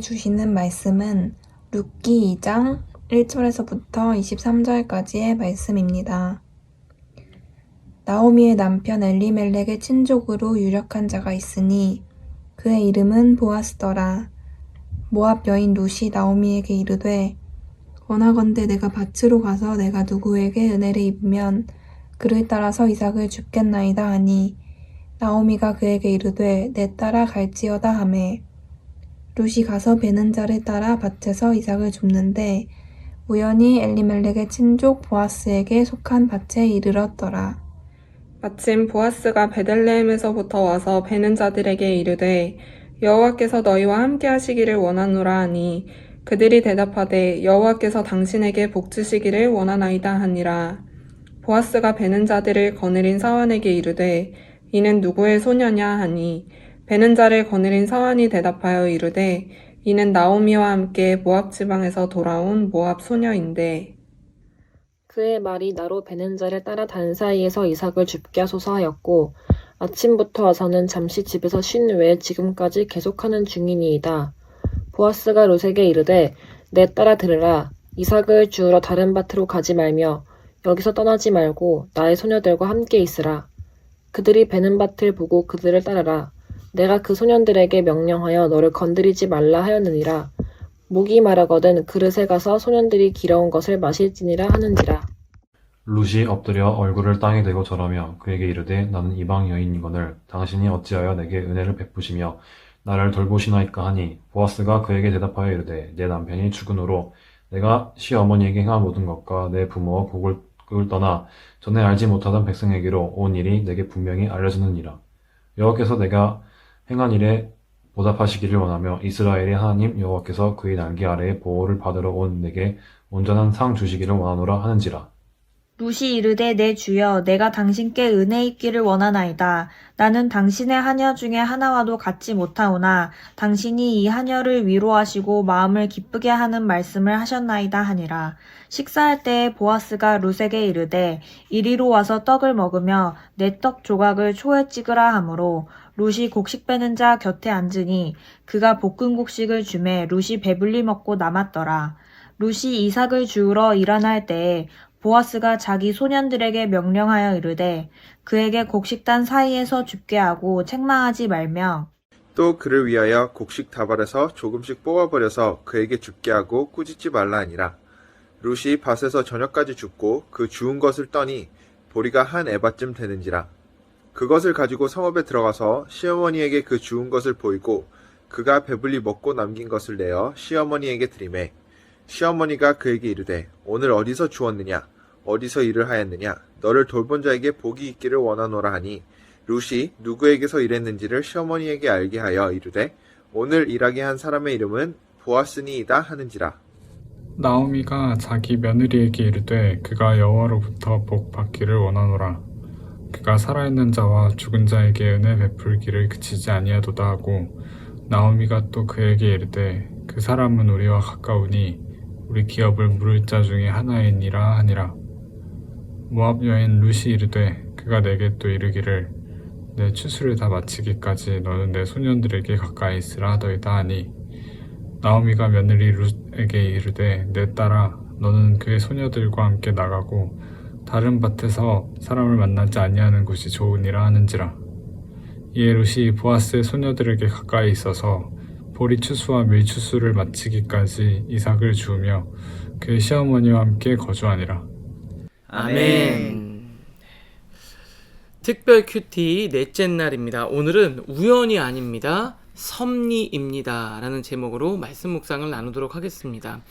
주시는 말씀은 룻기 2장 1절에서부터 23절까지의 말씀입니다. 나오미의 남편 엘리멜렉의 친족으로 유력한 자가 있으니 그의 이름은 보아스더라. 모압 여인 룻이 나오미에게 이르되 원하건대 내가 밭으로 가서 내가 누구에게 은혜를 입으면 그를 따라서 이삭을 줍겠나이다 하니 나오미가 그에게 이르되 내 따라 갈지어다 하매 룻이 가서 베는 자를 따라 밭에서 이삭을 줍는데 우연히 엘리멜렉의 친족 보아스에게 속한 밭에 이르렀더라. 마침 보아스가 베들레헴에서부터 와서 베는 자들에게 이르되 여호와께서 너희와 함께 하시기를 원하노라 하니 그들이 대답하되 여호와께서 당신에게 복 주시기를 원하나이다 하니라. 보아스가 베는 자들을 거느린 사환에게 이르되 이는 누구의 소녀냐 하니 베는 자를 거느린 사환이 대답하여 이르되 이는 나오미와 함께 모압 지방에서 돌아온 모압 소녀인데 그의 말이 나로 베는 자를 따라 단 사이에서 이삭을 줍게 하소서 하였고 아침부터 와서는 잠시 집에서 쉰 외에 지금까지 계속하는 중이니이다. 보아스가 룻에게 이르되 내 따라 들으라. 이삭을 주우러 다른 밭으로 가지 말며 여기서 떠나지 말고 나의 소녀들과 함께 있으라. 그들이 베는 밭을 보고 그들을 따르라. 내가 그 소년들에게 명령하여 너를 건드리지 말라 하였느니라. 목이 마르거든 그릇에 가서 소년들이 길어온 것을 마실지니라 하는지라. 룻이 엎드려 얼굴을 땅에 대고 절하며 그에게 이르되 나는 이방 여인이거늘 당신이 어찌하여 내게 은혜를 베푸시며 나를 돌보시나이까 하니 보아스가 그에게 대답하여 이르되 내 남편이 죽은 후로 내가 시어머니에게 행한 모든 것과 내 부모와 곡을 떠나 전에 알지 못하던 백성에게로 온 일이 내게 분명히 알려지느니라. 여호와께서 내가 행한 일에 보답하시기를 원하며 이스라엘의 하나님 여호와께서 그의 날개 아래에 보호를 받으러 온 내게 온전한 상 주시기를 원하노라 하는지라. 룻이 이르되 내 주여 내가 당신께 은혜 입기를 원하나이다. 나는 당신의 하녀 중에 하나와도 같지 못하오나 당신이 이 하녀를 위로하시고 마음을 기쁘게 하는 말씀을 하셨나이다 하니라. 식사할 때에 보아스가 룻에게 이르되 이리로 와서 떡을 먹으며 내 떡 조각을 초에 찍으라 하므로 룻이 곡식 빼는 자 곁에 앉으니 그가 볶은 곡식을 주매 룻이 배불리 먹고 남았더라. 룻이 이삭을 주우러 일어날 때에 보아스가 자기 소년들에게 명령하여 이르되 그에게 곡식단 사이에서 줍게 하고 책망하지 말며 또 그를 위하여 곡식 다발에서 조금씩 뽑아버려서 그에게 줍게 하고 꾸짖지 말라 하니라. 룻이 밭에서 저녁까지 줍고 그 주운 것을 떠니 보리가 한 에바쯤 되는지라. 그것을 가지고 성읍에 들어가서 시어머니에게 그 주운 것을 보이고 그가 배불리 먹고 남긴 것을 내어 시어머니에게 드리매 시어머니가 그에게 이르되 오늘 어디서 주었느냐 어디서 일을 하였느냐 너를 돌본 자에게 복이 있기를 원하노라 하니 룻이 누구에게서 일했는지를 시어머니에게 알게 하여 이르되 오늘 일하게 한 사람의 이름은 보아스니이다 하는지라. 나오미가 자기 며느리에게 이르되 그가 여호와로부터 복 받기를 원하노라. 그가 살아있는 자와 죽은 자에게 은혜 베풀기를 그치지 아니하도다 하고 나오미가 또 그에게 이르되 그 사람은 우리와 가까우니 우리 기업을 물을 자 중에 하나이니라 하니라. 모압 여인 룻이 이르되 그가 내게 또 이르기를 내 추수를 다 마치기까지 너는 내 소년들에게 가까이 있으라 하더이다 하니 나오미가 며느리 룻에게 이르되 내 딸아 너는 그의 소녀들과 함께 나가고 다른 밭에서 사람을 만나지 아니하는 곳이 좋으니라 하는지라. 이에 룻이 보아스의 소녀들에게 가까이 있어서 보리 추수와 밀 추수를 마치기까지 이삭을 주우며 그의 시어머니와 함께 거주하니라. 아멘. 특별 큐티 넷째 날입니다. 오늘은 우연이 아닙니다. 섭리입니다. 라는 제목으로 말씀 묵상을 나누도록 하겠습니다.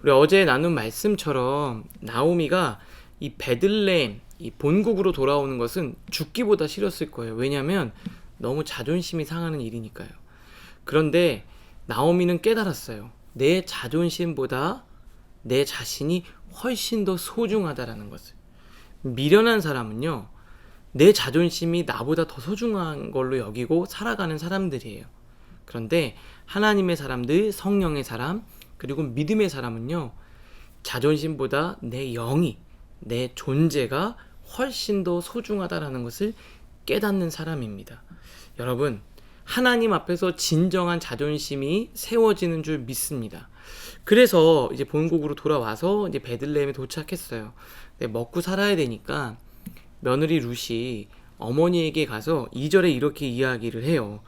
우리 어제 나눈 말씀처럼 나오미가 이 베들레헴, 이 본국으로 돌아오는 것은 죽기보다 싫었을 거예요. 왜냐하면 너무 자존심이 상하는 일이니까요. 그런데 나오미는 깨달았어요. 내 자존심보다 내 자신이 훨씬 더 소중하다라는 것을. 미련한 사람은요, 내 자존심이 나보다 더 소중한 걸로 여기고 살아가는 사람들이에요. 그런데 하나님의 사람들, 성령의 사람, 그리고 믿음의 사람은요, 자존심보다 내 영이, 내 존재가 훨씬 더 소중하다라는 것을 깨닫는 사람입니다. 여러분, 하나님 앞에서 진정한 자존심이 세워지는 줄 믿습니다. 그래서 이제 본국으로 돌아와서 이제 베들레헴에 도착했어요. 근데 먹고 살아야 되니까 며느리 룻이 어머니에게 가서 2절에 이렇게 이야기를 해요.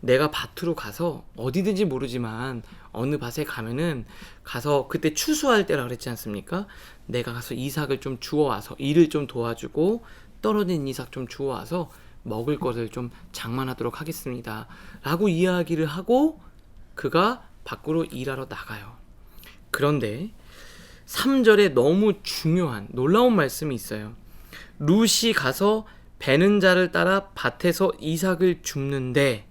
내가 밭으로 가서 어디든지 모르지만 어느 밭에 가면은 가서 그때 추수할 때라 그랬지 않습니까? 내가 가서 이삭을 좀 주워와서 일을 좀 도와주고 떨어진 이삭 좀 주워와서 먹을 것을 좀 장만하도록 하겠습니다. 라고 이야기를 하고 그가 밖으로 일하러 나가요. 그런데 3절에 너무 중요한 놀라운 말씀이 있어요. 룻이 가서 베는 자를 따라 밭에서 이삭을 줍는데,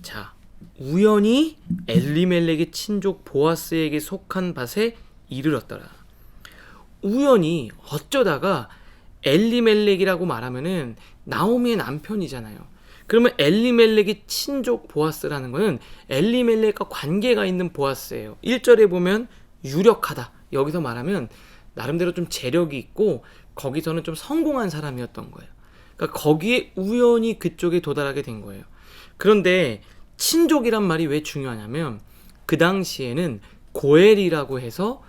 자, 우연히 엘리멜렉의 친족 보아스에게 속한 밭에 이르렀더라. 우연히 어쩌다가 엘리멜렉이라고 말하면은 나오미의 남편이잖아요. 그러면 엘리멜렉의 친족 보아스라는 거는 엘리멜렉과 관계가 있는 보아스예요. 1절에 보면 유력하다. 여기서 말하면 나름대로 좀 재력이 있고 거기서는 좀 성공한 사람이었던 거예요. 그러니까 거기에 우연히 그쪽에 도달하게 된 거예요. 그런데 친족이란 말이 왜 중요하냐면 그 당시에는 고엘이라고 해서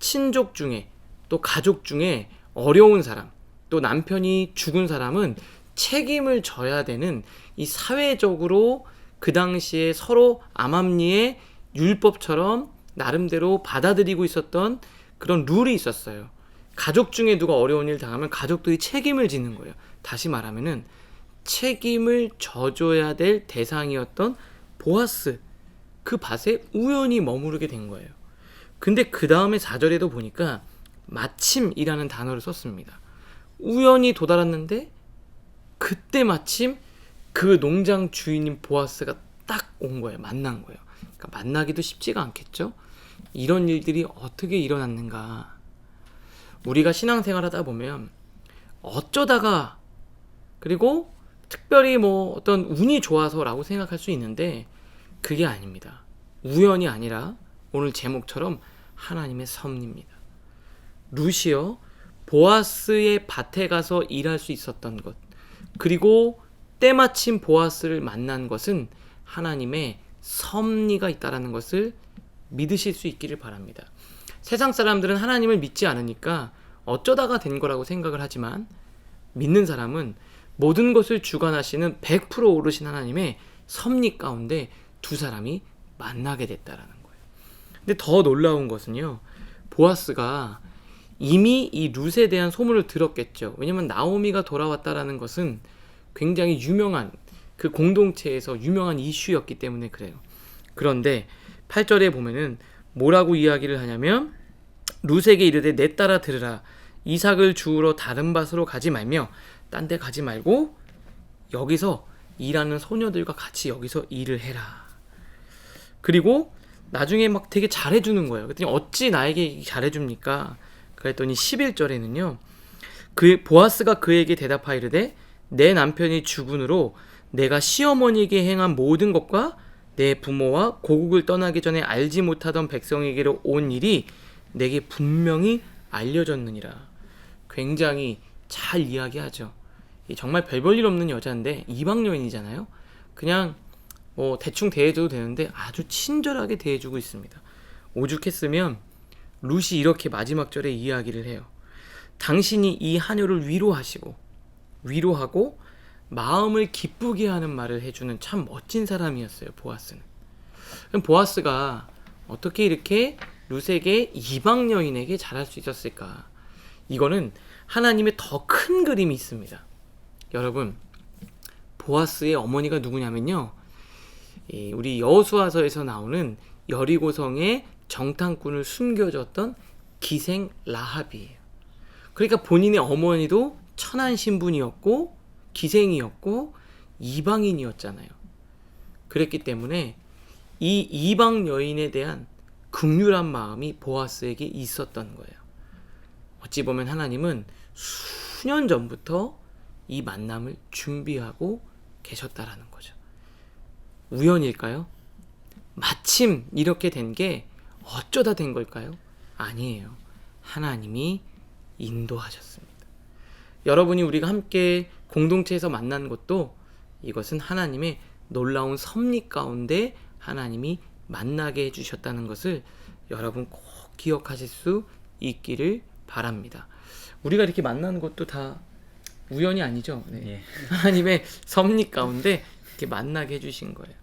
친족 중에 또 가족 중에 어려운 사람, 또 남편이 죽은 사람은 책임을 져야 되는 이 사회적으로 그 당시에 서로 암암리의 율법처럼 나름대로 받아들이고 있었던 그런 룰이 있었어요. 가족 중에 누가 어려운 일 당하면 가족들이 책임을 지는 거예요. 다시 말하면은 책임을 져줘야 될 대상이었던 보아스, 그 밭에 우연히 머무르게 된 거예요. 근데 그 다음에 4절에도 보니까 마침이라는 단어를 썼습니다. 우연히 도달했는데 그때 마침 그 농장 주인인 보아스가 딱 온 거예요. 만난 거예요. 그러니까 만나기도 쉽지가 않겠죠? 이런 일들이 어떻게 일어났는가? 우리가 신앙생활 하다 보면 어쩌다가, 그리고 특별히 뭐 어떤 운이 좋아서라고 생각할 수 있는데 그게 아닙니다. 우연이 아니라 오늘 제목처럼 하나님의 섭리입니다. 룻이요, 보아스의 밭에 가서 일할 수 있었던 것, 그리고 때마침 보아스를 만난 것은 하나님의 섭리가 있다는 것을 믿으실 수 있기를 바랍니다. 세상 사람들은 하나님을 믿지 않으니까 어쩌다가 된 거라고 생각을 하지만 믿는 사람은 모든 것을 주관하시는 100% 오르신 하나님의 섭리 가운데 두 사람이 만나게 됐다라는 거예요. 근데 더 놀라운 것은요, 보아스가 이미 이 룻에 대한 소문을 들었겠죠. 왜냐면 나오미가 돌아왔다라는 것은 굉장히 유명한, 그 공동체에서 유명한 이슈였기 때문에 그래요. 그런데 8절에 보면은 뭐라고 이야기를 하냐면 룻에게 이르되 내 따라 들으라. 이삭을 주우러 다른 밭으로 가지 말며 딴 데 가지 말고 여기서 일하는 소녀들과 같이 여기서 일을 해라. 그리고 나중에 막 되게 잘해주는 거예요. 그랬더니 어찌 나에게 잘해줍니까? 그랬더니 11절에는요. 그 보아스가 그에게 대답하이르되 내 남편이 죽은으로 내가 시어머니에게 행한 모든 것과 내 부모와 고국을 떠나기 전에 알지 못하던 백성에게로 온 일이 내게 분명히 알려졌느니라. 굉장히 잘 이야기하죠. 정말 별 볼 일 없는 여자인데 이방 여인이잖아요. 그냥 뭐 대충 대해줘도 되는데 아주 친절하게 대해주고 있습니다. 오죽했으면 룻이 이렇게 마지막 절에 이야기를 해요. 당신이 이 하녀를 위로하고 마음을 기쁘게 하는 말을 해주는 참 멋진 사람이었어요. 보아스는. 그럼 보아스가 어떻게 이렇게 룻에게 이방 여인에게 잘할 수 있었을까? 이거는 하나님의 더 큰 그림이 있습니다. 여러분, 보아스의 어머니가 누구냐면요, 우리 여호수아서에서 나오는 여리고성의 정탐꾼을 숨겨줬던 기생 라합이에요. 그러니까 본인의 어머니도 천한 신분이었고 기생이었고 이방인이었잖아요. 그랬기 때문에 이 이방 여인에 대한 긍휼한 마음이 보아스에게 있었던 거예요. 어찌 보면 하나님은 수년 전부터 이 만남을 준비하고 계셨다라는 거죠. 우연일까요? 마침 이렇게 된 게 어쩌다 된 걸까요? 아니에요. 하나님이 인도하셨습니다. 여러분이 우리가 함께 공동체에서 만난 것도 이것은 하나님의 놀라운 섭리 가운데 하나님이 만나게 해주셨다는 것을 여러분 꼭 기억하실 수 있기를 바랍니다. 우리가 이렇게 만나는 것도 다 우연이 아니죠. 네. 예. 하나님의 섭리 가운데 이렇게 만나게 해주신 거예요.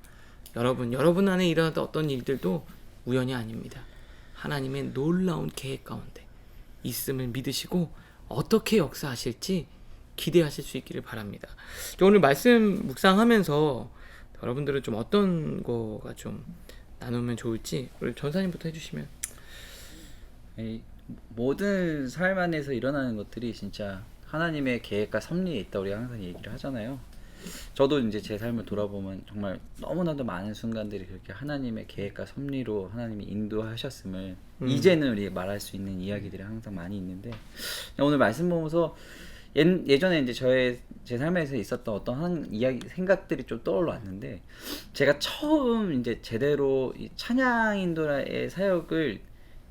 여러분 안에 일어났던 어떤 일들도 우연이 아닙니다. 하나님의 놀라운 계획 가운데 있음을 믿으시고 어떻게 역사하실지 기대하실 수 있기를 바랍니다. 오늘 말씀 묵상하면서 여러분들은 좀 어떤 거가 좀 나누면 좋을지 우리 전사님부터 해주시면. 이 모든 삶 안에서 일어나는 것들이 진짜 하나님의 계획과 섭리에 있다 우리가 항상 얘기를 하잖아요. 저도 이제 제 삶을 돌아보면 정말 너무나도 많은 순간들이 그렇게 하나님의 계획과 섭리로 하나님이 인도하셨음을 이제는 우리 말할 수 있는 이야기들이 항상 많이 있는데, 오늘 말씀 보면서 예전에 이제 제 삶에서 있었던 어떤 한 이야기 생각들이 좀 떠올랐는데, 제가 처음 이제 제대로 이 찬양 인도의 사역을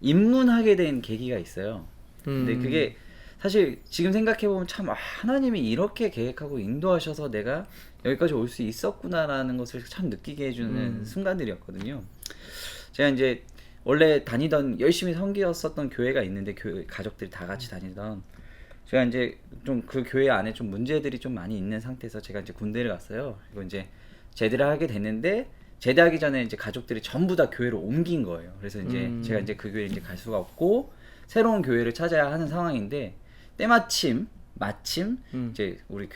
입문하게 된 계기가 있어요. 근데 그게 사실 지금 생각해보면 참 하나님이 이렇게 계획하고 인도하셔서 내가 여기까지 올 수 있었구나라는 것을 참 느끼게 해주는 순간들이었거든요. 제가 이제 원래 열심히 섬기었었던 교회가 있는데, 교회 가족들이 다 같이 다니던, 제가 이제 좀 그 교회 안에 좀 문제들이 좀 많이 있는 상태에서 제가 이제 군대를 갔어요. 그리고 이제 제대를 하게 됐는데, 제대하기 전에 이제 가족들이 전부 다 교회로 옮긴 거예요. 그래서 이제 제가 이제 그 교회에 이제 갈 수가 없고 새로운 교회를 찾아야 하는 상황인데, 마침 이제 우리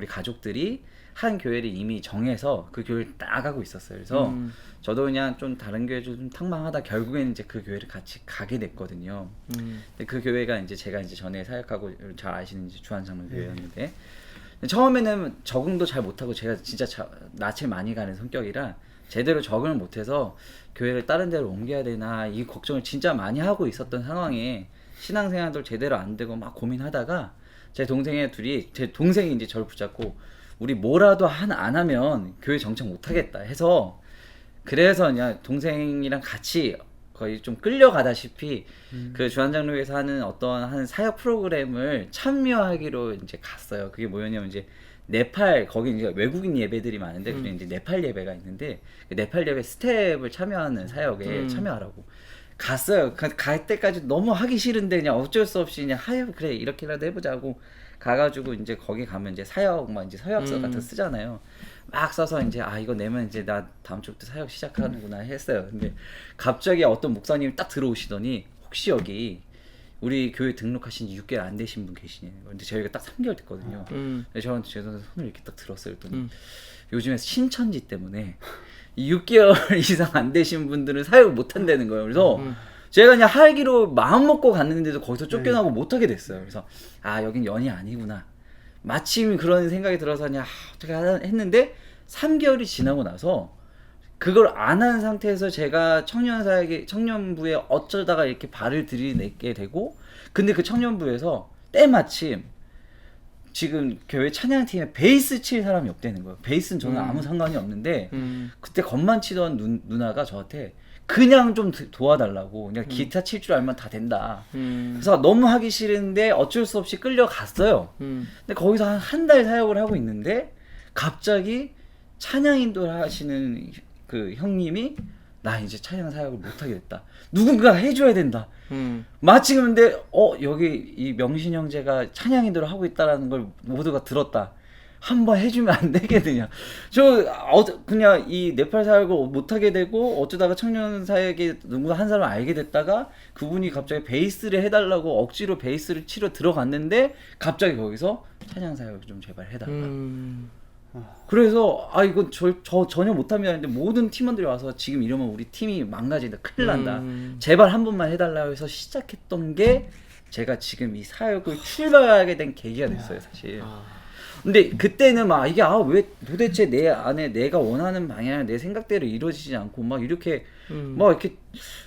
가족들이 한 교회를 이미 정해서 그 교회를 나가고 있었어요. 그래서 저도 그냥 좀 다른 교회 좀 탁망하다 결국에는 이제 그 교회를 같이 가게 됐거든요. 근데 그 교회가 이제 제가 이제 전에 사역하고 잘 아시는 이제 주한장로 교회였는데, 처음에는 적응도 잘 못하고 제가 진짜 낯을 많이 가는 성격이라 제대로 적응을 못해서 교회를 다른 데로 옮겨야 되나 이 걱정을 진짜 많이 하고 있었던 상황에 신앙생활도 제대로 안 되고 막 고민하다가 제 동생이 이제 저를 붙잡고 우리 뭐라도 안 하면 교회 정착 못 하겠다 해서, 그래서 그냥 동생이랑 같이 거의 좀 끌려가다시피 그 주한장로에서 하는 어떤 한 사역 프로그램을 참여하기로 이제 갔어요. 그게 뭐였냐면 이제 네팔, 거기 이제 외국인 예배들이 많은데 그게 이제 네팔 예배가 있는데, 그 네팔 예배 스텝을 참여하는 사역에 참여하라고 갔어요. 갈 때까지 너무 하기 싫은데 그냥 어쩔 수 없이 그냥 그래 이렇게라도 해보자고 가가지고 이제 거기 가면 이제 사역 이제 서약서 같은 거 쓰잖아요. 막 써서 이제 이거 내면 이제 나 다음 주부터 사역 시작하는구나 했어요. 근데 갑자기 어떤 목사님이 딱 들어오시더니 혹시 여기 우리 교회 등록하신 지 6개월 안 되신 분 계시냐고. 근데 저희가 딱 3개월 됐거든요. 저는 제 손을 이렇게 딱 들었어요. 그랬더니 요즘에 신천지 때문에 6개월 이상 안 되신 분들은 사역을 못 한다는 거예요. 그래서 제가 그냥 하기로 마음 먹고 갔는데도 거기서 쫓겨나고 못 하게 됐어요. 그래서 여긴 연이 아니구나. 마침 그런 생각이 들어서 그냥 어떻게 했는데 3개월이 지나고 나서 그걸 안 한 상태에서 제가 청년부에 어쩌다가 이렇게 발을 들이내게 되고, 근데 그 청년부에서 때마침 지금 교회 찬양팀에 베이스 칠 사람이 없다는 거예요. 베이스는 저는 아무 상관이 없는데 그때 건만 치던 누나가 저한테 그냥 좀 도와달라고, 그냥 기타 칠 줄 알면 다 된다. 그래서 너무 하기 싫은데 어쩔 수 없이 끌려갔어요. 근데 거기서 한 달 사역을 하고 있는데 갑자기 찬양 인도를 하시는 그 형님이 나 이제 찬양 사역을 못하게 됐다. 누군가 해줘야 된다. 마치 근데 여기 이 명신 형제가 찬양 인도를 하고 있다라는 걸 모두가 들었다. 한번 해주면 안 되겠느냐. 그냥 이 네팔 사역을 못하게 되고 어쩌다가 청년 사역에 누군가 한 사람 알게 됐다가 그분이 갑자기 베이스를 해달라고 억지로 베이스를 치러 들어갔는데 갑자기 거기서 찬양 사역을 좀 제발 해달라. 그래서 이거 저 전혀 못합니다. 근데 모든 팀원들이 와서 지금 이러면 우리 팀이 망가진다, 큰일 난다, 제발 한 번만 해달라고 해서 시작했던 게 제가 지금 이 사역을 출발하게 된 계기가 됐어요, 사실. 근데 그때는 이게 왜 도대체 내 안에 내가 원하는 방향, 내 생각대로 이루어지지 않고 이렇게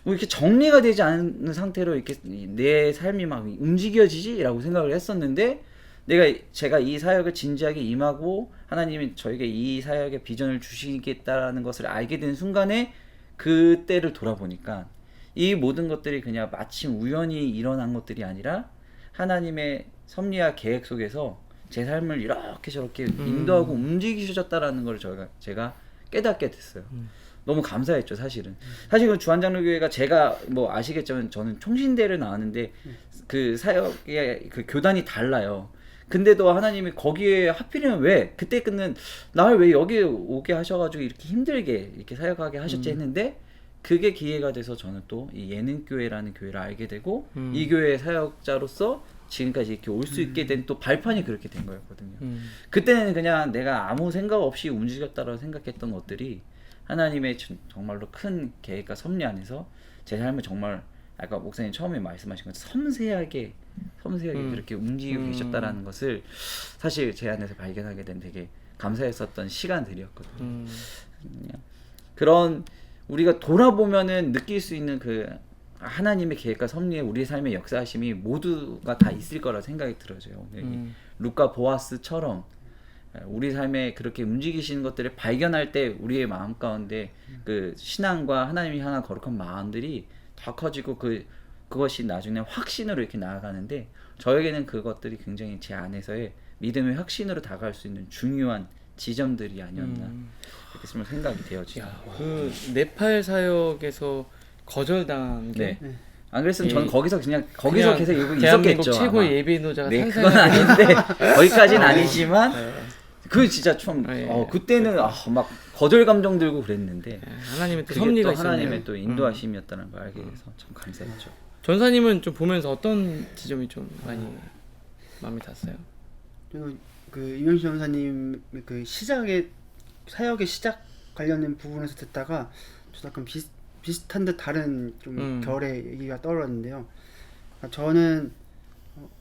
이렇게 정리가 되지 않은 상태로 이렇게 내 삶이 막 움직여지지라고 생각을 했었는데, 제가 이 사역을 진지하게 임하고 하나님이 저에게 이 사역의 비전을 주시겠다라는 것을 알게 된 순간에 그때를 돌아보니까 이 모든 것들이 그냥 마침 우연히 일어난 것들이 아니라 하나님의 섭리와 계획 속에서 제 삶을 이렇게 저렇게 인도하고 움직이셨다라는 걸 제가 깨닫게 됐어요. 너무 감사했죠, 사실은. 사실은 주한장로교회가 제가 뭐 아시겠지만 저는 총신대를 나왔는데 그 사역의 그 교단이 달라요. 근데도 하나님이 거기에 하필이면 왜 그때 끊는 나를 왜 여기 오게 하셔가지고 이렇게 힘들게 이렇게 사역하게 하셨지 했는데 그게 기회가 돼서 저는 또 이 예능교회라는 교회를 알게 되고 이 교회의 사역자로서 지금까지 이렇게 올 수 있게 된 또 발판이 그렇게 된 거였거든요. 그때는 그냥 내가 아무 생각 없이 움직였다고 생각했던 것들이 하나님의 정말로 큰 계획과 섭리 안에서 제 삶을 정말 아까 목사님 처음에 말씀하신 것처럼 섬세하게 그렇게 움직이고 계셨다라는 것을 사실 제 안에서 발견하게 된 되게 감사했었던 시간들이었거든요. 그냥 그런 우리가 돌아보면은 느낄 수 있는 그 하나님의 계획과 섭리에 우리의 삶의 역사하심이 모두가 다 있을 거라 생각이 들어져요. 루카 보아스처럼 우리 삶에 그렇게 움직이시는 것들을 발견할 때 우리의 마음 가운데 그 신앙과 하나님이 향한 거룩한 마음들이 더 커지고 그것이 나중에 확신으로 이렇게 나아가는데 저에게는 그것들이 굉장히 제 안에서의 믿음의 확신으로 다가갈 수 있는 중요한 지점들이 아니었나 이렇게 생각이 되어지죠. 그 네팔 사역에서 거절당한 게 네. 안 그랬으면 저는 거기서 계속 대한민국 있었겠죠. 최고의 아마. 예비인도자가 네, 그건 아닌데 거기까지는 아니지만 그 진짜 좀 그때는 막 거절 감정 들고 그랬는데 하나님의 또 그게 섭리가 또 하나님의 있었네요. 또 인도하심이었다는 걸 알게 돼서 참 감사했죠. 전사님은 좀 보면서 어떤 지점이 좀 많이 마음에 닿았어요? 저는 그 이명식 전사님 그 시작의 사역의 시작 관련된 부분에서 듣다가 저도 약간 비슷한 듯 다른 좀 결의 얘기가 떠올랐는데요. 저는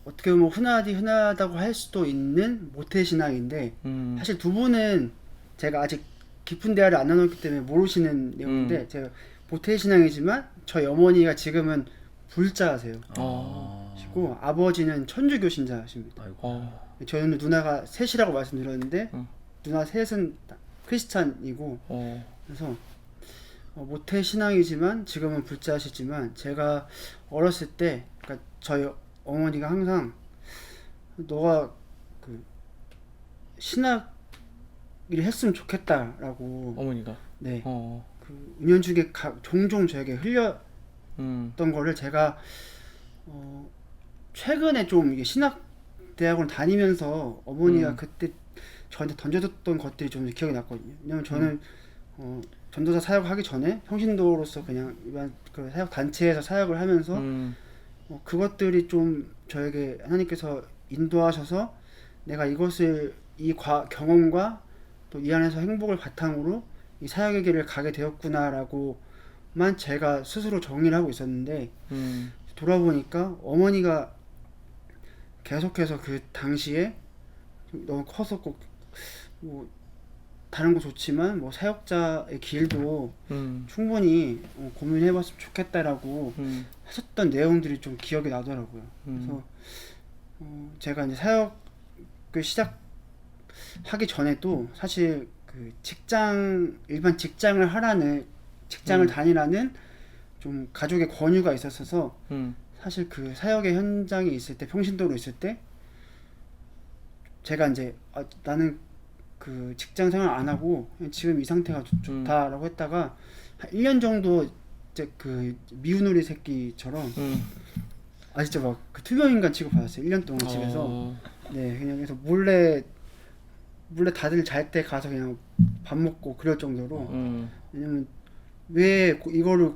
어떻게 보면 흔하다고 할 수도 있는 모태신앙인데 사실 두 분은 제가 아직 깊은 대화를 안 나눴기 때문에 모르시는 내용인데 제가 모태신앙이지만 저희 어머니가 지금은 불자세요. 그리고 아버지는 천주교 신자십니다. 저희는 누나가 셋이라고 말씀드렸는데 누나 셋은 크리스찬이고 그래서 모태 신앙이지만 지금은 불자시지만 제가 어렸을 때 그러니까 저희 어머니가 항상 너가 그 신학 일을 했으면 좋겠다라고 어머니가 네 그 은연중에 종종 저에게 흘렸던 거를 제가 최근에 좀 이게 신학 대학원 다니면서 어머니가 그때 저한테 던져줬던 것들이 좀 기억이 났거든요. 왜냐면 저는 전도사 사역하기 전에 평신도로서 그냥 일반 그 사역 단체에서 사역을 하면서 그것들이 좀 저에게 하나님께서 인도하셔서 내가 이것을 경험과 또 이 안에서 행복을 바탕으로 이 사역의 길을 가게 되었구나라고만 제가 스스로 정리를 하고 있었는데 돌아보니까 어머니가 계속해서 그 당시에 너무 컸었고 뭐 다른 거 좋지만 뭐 사역자의 길도 충분히 고민해봤으면 좋겠다라고 하셨던 내용들이 좀 기억이 나더라고요. 그래서 제가 이제 사역을 시작하기 전에도 사실 그 일반 직장을 다니라는 좀 가족의 권유가 있었어서 사실 그 사역의 현장에 있을 때 평신도로 있을 때 제가 이제 나는 그 직장 생활 안 하고 지금 이 상태가 좋다라고 했다가 한 1년 정도 이제 그 미운우리 새끼처럼 진짜 막 그 투명인간 취급받았어요. 1년 동안 집에서 네 그냥 그래서 몰래 다들 잘 때 가서 그냥 밥 먹고 그럴 정도로 왜냐면 왜 이거를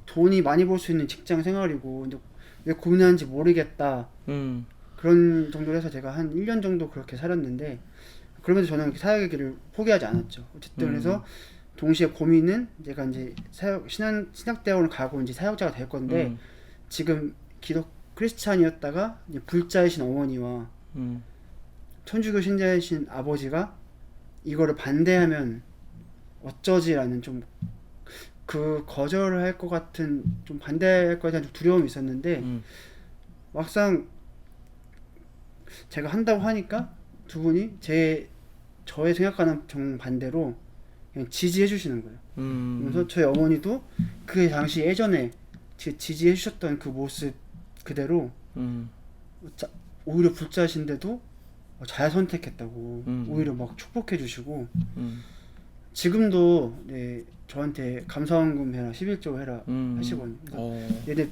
돈이 많이 벌 수 있는 직장 생활이고 왜 고민하는지 모르겠다 그런 정도로 해서 제가 한 1년 정도 그렇게 살았는데 그러면서 저는 사역의 길을 포기하지 않았죠. 어쨌든 그래서 동시에 고민은 제가 이제 신학대학원을 가고 이제 사역자가 될 건데 지금 크리스찬이었다가 이제 불자이신 어머니와 천주교 신자이신 아버지가 이거를 반대하면 어쩌지라는 좀 그 거절을 할 것 같은 좀 반대할 것에 대한 좀 두려움이 있었는데 막상 제가 한다고 하니까 두 분이 저의 생각과는 정반대로 그냥 지지해 주시는 거예요. 그래서 저희 어머니도 그 당시 예전에 지지해 주셨던 그 모습 그대로 오히려 불자신데도 잘 선택했다고 오히려 막 축복해 주시고 지금도 네, 저한테 감사원금 해라 11조 해라 하시거든요. 얘네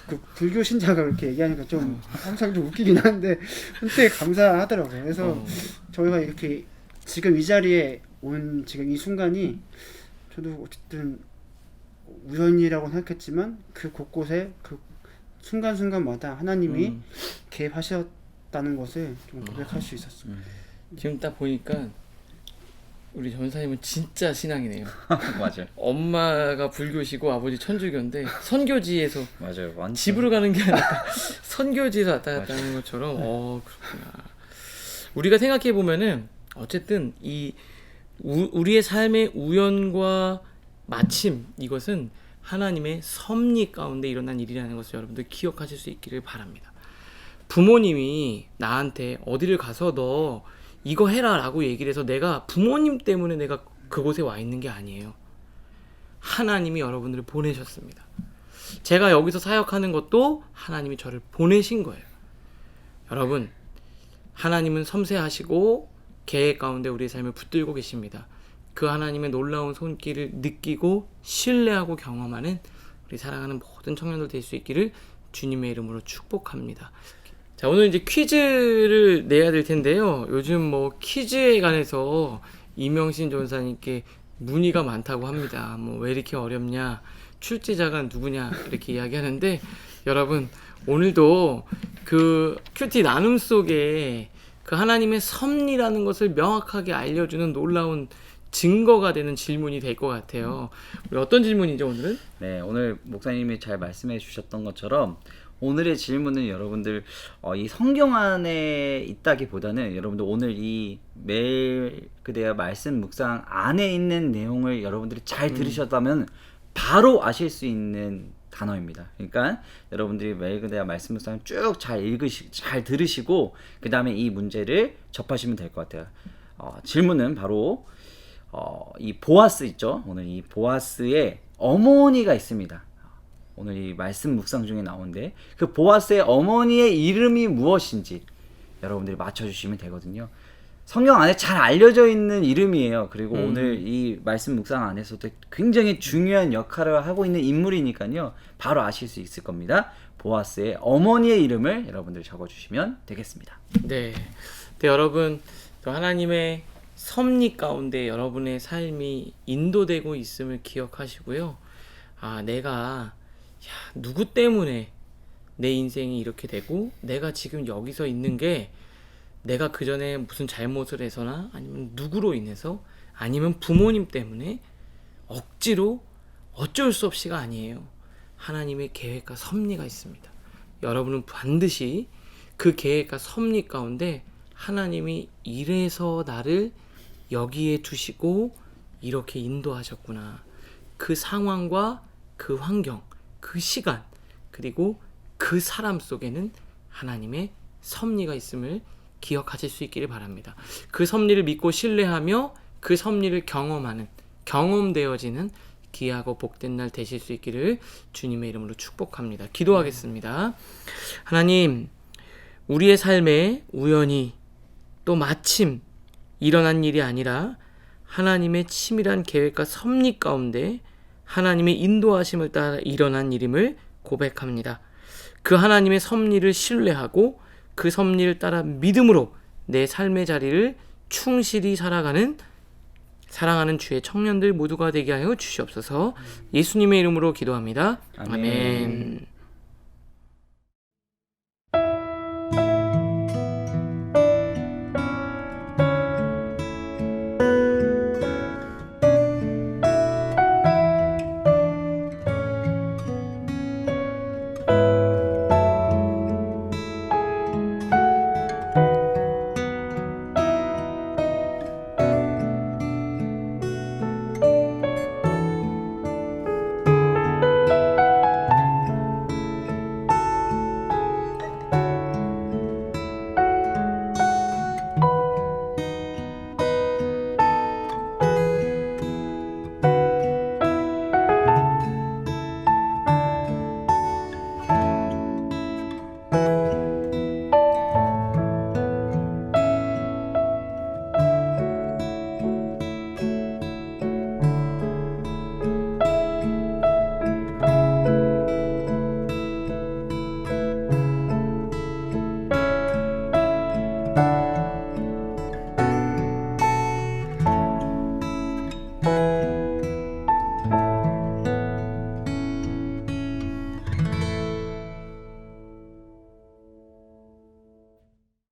그 불교 신자가 그렇게 얘기하니까 좀 항상 좀 웃기긴 한데 한때 감사하더라고요. 그래서 저희가 이렇게 지금 이 자리에 온 지금 이 순간이 저도 어쨌든 우연이라고 생각했지만 그 곳곳에 그 순간순간마다 하나님이 개입하셨다는 것을 좀 고백할 수 있었어요. 지금 딱 보니까 우리 전사님은 진짜 신앙이네요. 맞아요. 엄마가 불교시고 아버지 천주교인데 선교지에서 맞아요. 완전. 집으로 가는 게 아니라 선교지에서 왔다 갔다 하는 것처럼 그렇구나. 우리가 생각해 보면은 어쨌든 이 우리의 삶의 우연과 마침 이것은 하나님의 섭리 가운데 일어난 일이라는 것을 여러분들 기억하실 수 있기를 바랍니다. 부모님이 나한테 어디를 가서 너 이거 해라 라고 얘기를 해서 내가 부모님 때문에 내가 그곳에 와 있는 게 아니에요. 하나님이 여러분들을 보내셨습니다. 제가 여기서 사역하는 것도 하나님이 저를 보내신 거예요. 여러분, 하나님은 섬세하시고 계획 가운데 우리의 삶을 붙들고 계십니다. 그 하나님의 놀라운 손길을 느끼고 신뢰하고 경험하는 우리 사랑하는 모든 청년들 될 수 있기를 주님의 이름으로 축복합니다. 자, 오늘 이제 퀴즈를 내야 될 텐데요. 요즘 뭐 퀴즈에 관해서 이명신 전사님께 문의가 많다고 합니다. 뭐 왜 이렇게 어렵냐, 출제자가 누구냐 이렇게 이야기하는데 여러분 오늘도 그 큐티 나눔 속에 그 하나님의 섭리라는 것을 명확하게 알려주는 놀라운 증거가 되는 질문이 될 것 같아요. 우리 어떤 질문이죠 오늘은? 네, 오늘 목사님이 잘 말씀해 주셨던 것처럼 오늘의 질문은 여러분들 이 성경 안에 있다기보다는 여러분들 오늘 이 매일 그대의 말씀 묵상 안에 있는 내용을 여러분들이 잘 들으셨다면 바로 아실 수 있는 단어입니다. 그러니까 여러분들이 매일 그대의 말씀 묵상 쭉 잘 들으시고 그 다음에 이 문제를 접하시면 될 것 같아요. 질문은 바로 이 보아스 있죠. 오늘 이 보아스의 어머니가 있습니다. 오늘 이 말씀 묵상 중에 나오는데 그 보아스의 어머니의 이름이 무엇인지 여러분들이 맞춰주시면 되거든요. 성경 안에 잘 알려져 있는 이름이에요. 그리고 오늘 이 말씀 묵상 안에서도 굉장히 중요한 역할을 하고 있는 인물이니까요. 바로 아실 수 있을 겁니다. 보아스의 어머니의 이름을 여러분들 적어주시면 되겠습니다. 네, 여러분 또 하나님의 섭리 가운데 여러분의 삶이 인도되고 있음을 기억하시고요. 내가 누구 때문에 내 인생이 이렇게 되고 내가 지금 여기서 있는 게 내가 그전에 무슨 잘못을 해서나 아니면 누구로 인해서 아니면 부모님 때문에 억지로 어쩔 수 없이가 아니에요. 하나님의 계획과 섭리가 있습니다. 여러분은 반드시 그 계획과 섭리 가운데 하나님이 이래서 나를 여기에 두시고 이렇게 인도하셨구나. 그 상황과 그 환경, 그 시간, 그리고 그 사람 속에는 하나님의 섭리가 있음을 기억하실 수 있기를 바랍니다. 그 섭리를 믿고 신뢰하며 그 섭리를 경험하는, 경험되어지는 귀하고 복된 날 되실 수 있기를 주님의 이름으로 축복합니다. 기도하겠습니다. 하나님, 우리의 삶에 우연히 또 마침 일어난 일이 아니라 하나님의 치밀한 계획과 섭리 가운데 하나님의 인도하심을 따라 일어난 일임을 고백합니다. 그 하나님의 섭리를 신뢰하고 그 섭리를 따라 믿음으로 내 삶의 자리를 충실히 살아가는 사랑하는 주의 청년들 모두가 되게 하여 주시옵소서. 예수님의 이름으로 기도합니다. 아멘.